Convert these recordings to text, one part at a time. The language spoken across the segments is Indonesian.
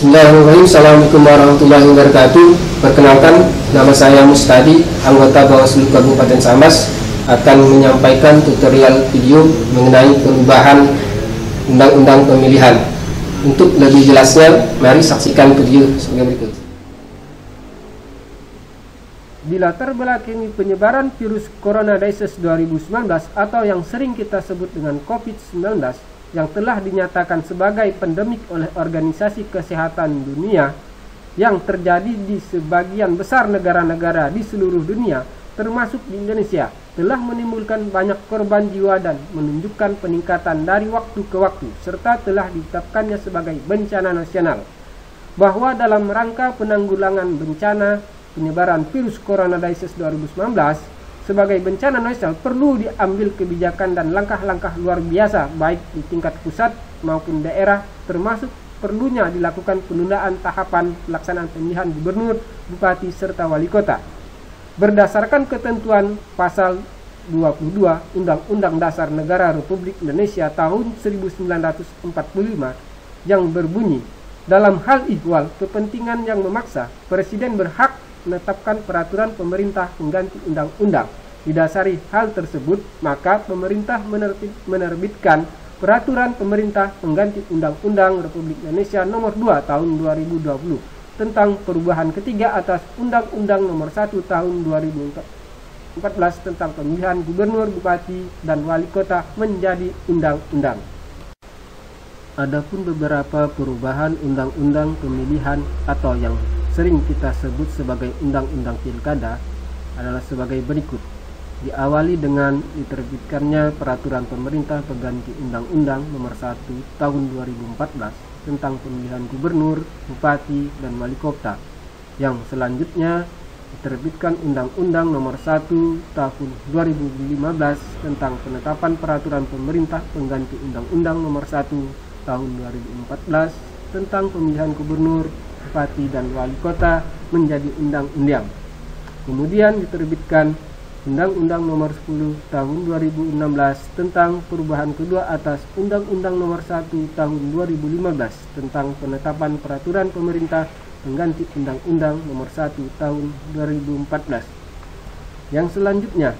Bismillahirrahmanirrahim. Assalamualaikum warahmatullahi wabarakatuh. Perkenalkan, nama saya Mustadi, anggota Bawaslu Kabupaten Sambas, akan menyampaikan tutorial video mengenai perubahan Undang-Undang Pemilihan. Untuk lebih jelasnya, mari saksikan video sebagai berikut. Dilatar belakangi penyebaran virus Corona Disease 2019 atau yang sering kita sebut dengan COVID-19 yang telah dinyatakan sebagai pandemik oleh Organisasi Kesehatan Dunia yang terjadi di sebagian besar negara-negara di seluruh dunia termasuk di Indonesia telah menimbulkan banyak korban jiwa dan menunjukkan peningkatan dari waktu ke waktu serta telah ditetapkannya sebagai bencana nasional. Bahwa dalam rangka penanggulangan bencana penyebaran virus Corona Disease 2019 sebagai bencana nasional perlu diambil kebijakan dan langkah-langkah luar biasa baik di tingkat pusat maupun daerah, termasuk perlunya dilakukan penundaan tahapan pelaksanaan pemilihan gubernur, bupati, serta wali kota. Berdasarkan ketentuan pasal 22 Undang-Undang Dasar Negara Republik Indonesia tahun 1945 yang berbunyi, dalam hal ihwal kepentingan yang memaksa, Presiden berhak menetapkan peraturan pemerintah pengganti undang-undang. Didasari hal tersebut, maka pemerintah menerbitkan peraturan pemerintah pengganti Undang-Undang Republik Indonesia Nomor 2 Tahun 2020 tentang perubahan ketiga atas Undang-Undang Nomor 1 Tahun 2014 tentang pemilihan gubernur, bupati, dan wali kota menjadi undang-undang. Adapun beberapa perubahan undang-undang pemilihan atau yang sering kita sebut sebagai Undang-Undang Pilkada adalah sebagai berikut. Diawali dengan diterbitkannya Peraturan Pemerintah Pengganti Undang-Undang Nomor 1 Tahun 2014 tentang pemilihan gubernur, bupati, dan wali kota. Yang selanjutnya diterbitkan Undang-Undang Nomor 1 Tahun 2015 tentang penetapan Peraturan Pemerintah Pengganti Undang-Undang Nomor 1 Tahun 2014 tentang pemilihan gubernur, bupati, dan wali kota menjadi undang-undang. Kemudian diterbitkan Undang-Undang Nomor 10 Tahun 2016 tentang perubahan kedua atas Undang-Undang Nomor 1 Tahun 2015 tentang penetapan peraturan pemerintah pengganti Undang-Undang Nomor 1 Tahun 2014. Yang selanjutnya,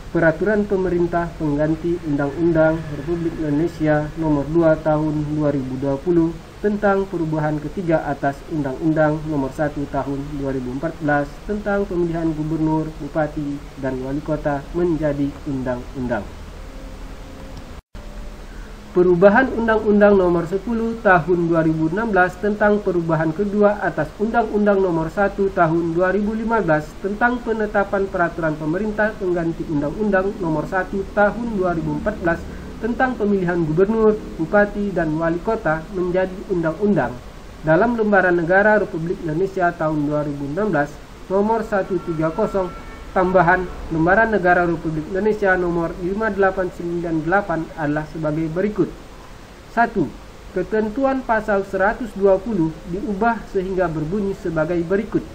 Peraturan Pemerintah Pengganti Undang-Undang Republik Indonesia Nomor 2 Tahun 2020 tentang perubahan ketiga atas Undang-Undang Nomor 1 Tahun 2014 tentang pemilihan gubernur, bupati, dan wali kota menjadi undang-undang. Perubahan Undang-Undang Nomor 10 Tahun 2016 tentang perubahan kedua atas Undang-Undang Nomor 1 Tahun 2015 tentang penetapan peraturan pemerintah pengganti Undang-Undang Nomor 1 Tahun 2014 tentang pemilihan gubernur, bupati, dan wali kota menjadi undang-undang dalam Lembaran Negara Republik Indonesia tahun 2016 nomor 130 tambahan Lembaran Negara Republik Indonesia nomor 5898 adalah sebagai berikut. 1. Ketentuan pasal 120 diubah sehingga berbunyi sebagai berikut.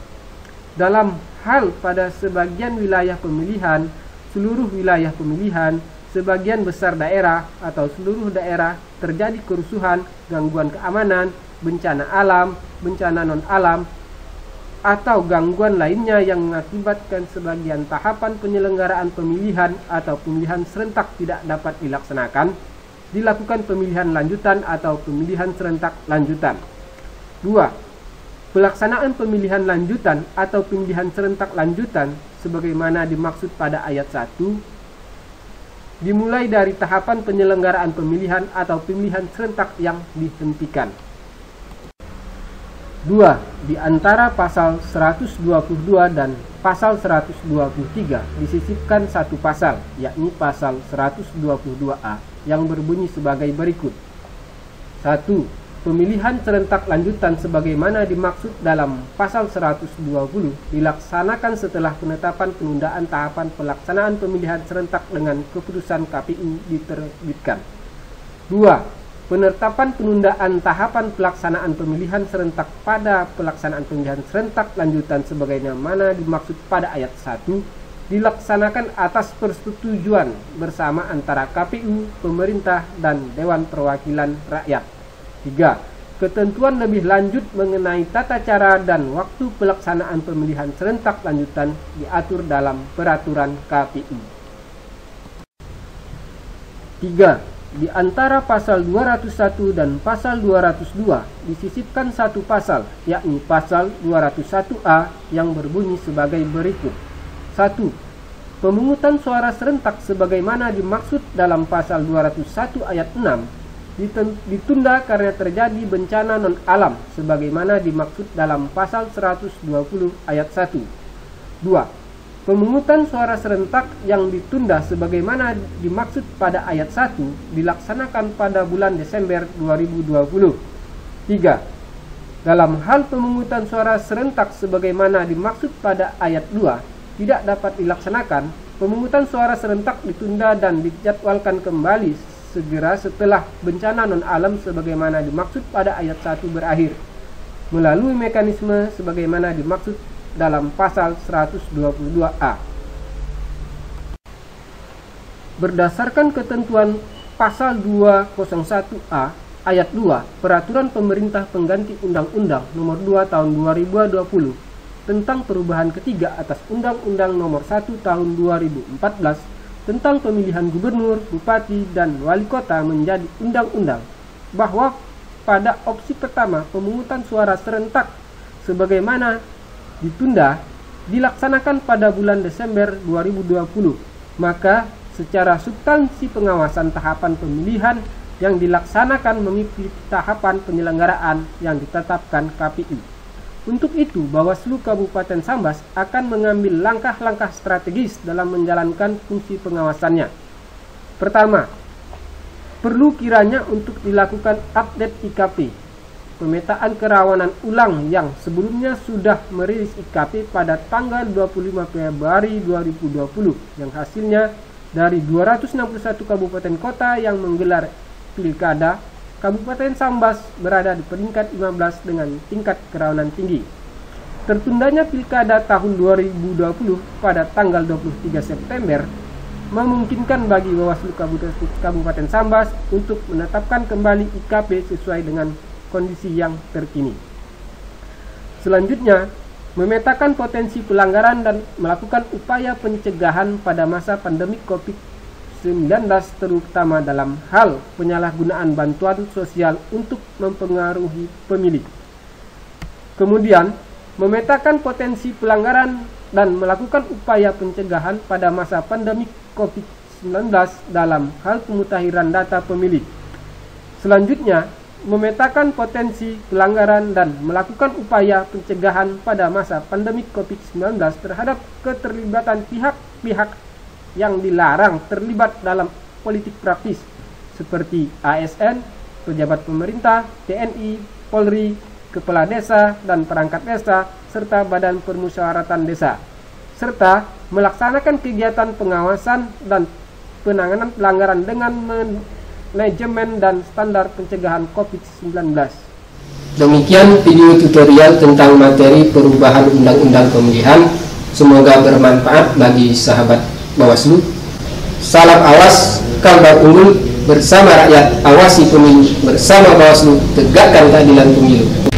Dalam hal pada sebagian wilayah pemilihan, seluruh wilayah pemilihan, sebagian besar daerah atau seluruh daerah terjadi kerusuhan, gangguan keamanan, bencana alam, bencana non-alam, atau gangguan lainnya yang mengakibatkan sebagian tahapan penyelenggaraan pemilihan atau pemilihan serentak tidak dapat dilaksanakan, dilakukan pemilihan lanjutan atau pemilihan serentak lanjutan. 2. Pelaksanaan pemilihan lanjutan atau pemilihan serentak lanjutan sebagaimana dimaksud pada ayat 1 dimulai dari tahapan penyelenggaraan pemilihan atau pemilihan serentak yang dihentikan. 2. Di antara pasal 122 dan pasal 123 disisipkan satu pasal, yakni pasal 122A yang berbunyi sebagai berikut. 1. Pemilihan serentak lanjutan sebagaimana dimaksud dalam pasal 120 dilaksanakan setelah penetapan penundaan tahapan pelaksanaan pemilihan serentak dengan keputusan KPU diterbitkan. 2. Penetapan penundaan tahapan pelaksanaan pemilihan serentak pada pelaksanaan pemilihan serentak lanjutan sebagaimana dimaksud pada ayat 1 dilaksanakan atas persetujuan bersama antara KPU, pemerintah, dan Dewan Perwakilan Rakyat. 3. ketentuan lebih lanjut mengenai tata cara dan waktu pelaksanaan pemilihan serentak lanjutan diatur dalam peraturan KPU. 3. Di antara pasal 201 dan pasal 202 disisipkan satu pasal, yakni pasal 201A yang berbunyi sebagai berikut. 1. Pemungutan suara serentak sebagaimana dimaksud dalam pasal 201 ayat 6 ditunda karena terjadi bencana non-alam sebagaimana dimaksud dalam pasal 120 ayat 1. 2. Pemungutan suara serentak yang ditunda sebagaimana dimaksud pada ayat 1 dilaksanakan pada bulan Desember 2020. 3. Dalam hal pemungutan suara serentak sebagaimana dimaksud pada ayat 2 tidak dapat dilaksanakan, pemungutan suara serentak ditunda dan dijadwalkan kembali segera setelah bencana non-alam sebagaimana dimaksud pada ayat 1 berakhir, melalui mekanisme sebagaimana dimaksud dalam pasal 122A. Berdasarkan ketentuan pasal 201A ayat 2 Peraturan Pemerintah Pengganti Undang-Undang Nomor 2 Tahun 2020 tentang perubahan ketiga atas Undang-Undang Nomor 1 Tahun 2014 tentang pemilihan gubernur, bupati, dan wali kota menjadi undang-undang, bahwa pada opsi pertama pemungutan suara serentak sebagaimana ditunda dilaksanakan pada bulan Desember 2020, maka secara substansi pengawasan tahapan pemilihan yang dilaksanakan mengikuti tahapan penyelenggaraan yang ditetapkan KPU. Untuk itu, Bawaslu Kabupaten Sambas akan mengambil langkah-langkah strategis dalam menjalankan fungsi pengawasannya. Pertama, perlu kiranya untuk dilakukan update IKP, pemetaan kerawanan ulang yang sebelumnya sudah merilis IKP pada tanggal 25 Februari 2020, yang hasilnya dari 261 kabupaten kota yang menggelar pilkada, Kabupaten Sambas berada di peringkat 15 dengan tingkat kerawanan tinggi. Tertundanya pilkada tahun 2020 pada tanggal 23 September memungkinkan bagi Bawaslu Kabupaten Sambas untuk menetapkan kembali IKP sesuai dengan kondisi yang terkini. Selanjutnya, memetakan potensi pelanggaran dan melakukan upaya pencegahan pada masa pandemi COVID-19 terutama dalam hal penyalahgunaan bantuan sosial untuk mempengaruhi pemilih. Kemudian, memetakan potensi pelanggaran dan melakukan upaya pencegahan pada masa pandemi COVID-19 dalam hal pemutahiran data pemilih. Selanjutnya, memetakan potensi pelanggaran dan melakukan upaya pencegahan pada masa pandemi COVID-19 terhadap keterlibatan pihak-pihak yang dilarang terlibat dalam politik praktis seperti ASN, pejabat pemerintah, TNI, Polri, kepala desa dan perangkat desa, serta badan permusyawaratan desa, serta melaksanakan kegiatan pengawasan dan penanganan pelanggaran dengan manajemen dan standar pencegahan COVID-19. Demikian video tutorial tentang materi perubahan undang-undang pemilihan. Semoga bermanfaat bagi sahabat Bawaslu. Salam awas, kabar unggul, bersama rakyat awasi pemilu, bersama Bawaslu tegakkan keadilan pemilu.